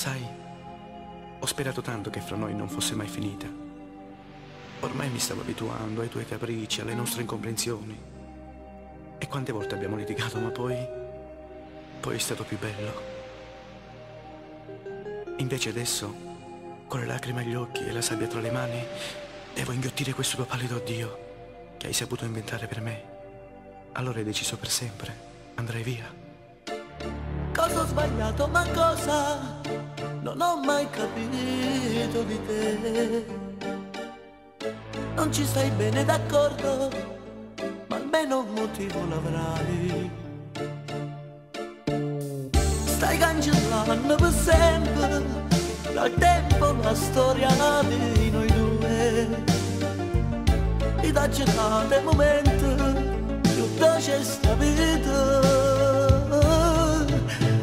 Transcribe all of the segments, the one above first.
Sai, ho sperato tanto che fra noi non fosse mai finita. Ormai mi stavo abituando ai tuoi capricci, alle nostre incomprensioni. E quante volte abbiamo litigato, ma poi è stato più bello. Invece adesso, con le lacrime agli occhi e la sabbia tra le mani, devo inghiottire questo tuo pallido addio che hai saputo inventare per me. Allora hai deciso per sempre, andrai via. Cosa ho sbagliato, ma cosa non ho mai capito di te. Non ci stai bene, d'accordo, ma almeno un motivo l'avrai. Stai cancellando per sempre dal tempo la storia di noi due. Ed accettate il momento più dolce sta vita.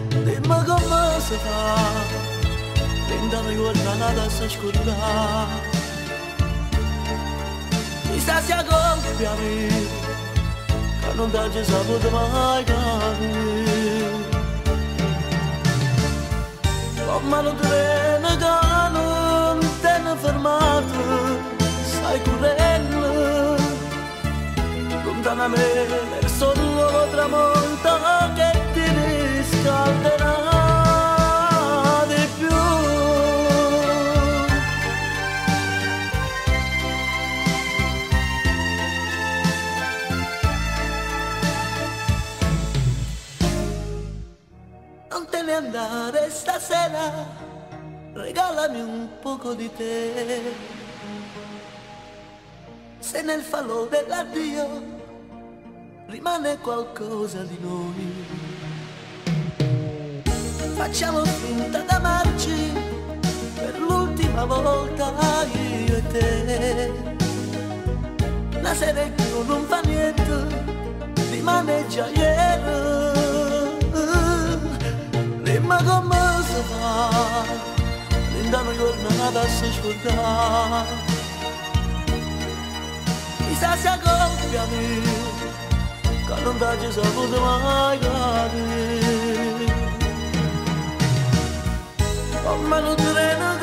Dimmi come si fa, prendano giornata si scordare. Chissà se colpa mia, che non ti saputo mai capire. Come lo treno che non te ne fermato, stai correndo lontanamente verso il nuovo tramonto che ti riscalderà di più. Non te ne andare stasera, regalami un poco di te. Se nel falò dell'addio rimane qualcosa di noi, facciamo finta d'amarci per l'ultima volta io e te. La sera in più non fa niente, rimane già ieri. Dimmi come si fa, prendano giornata a si scordare. Chissà se colpa mia, che non ti saputo mai capire. Come non treno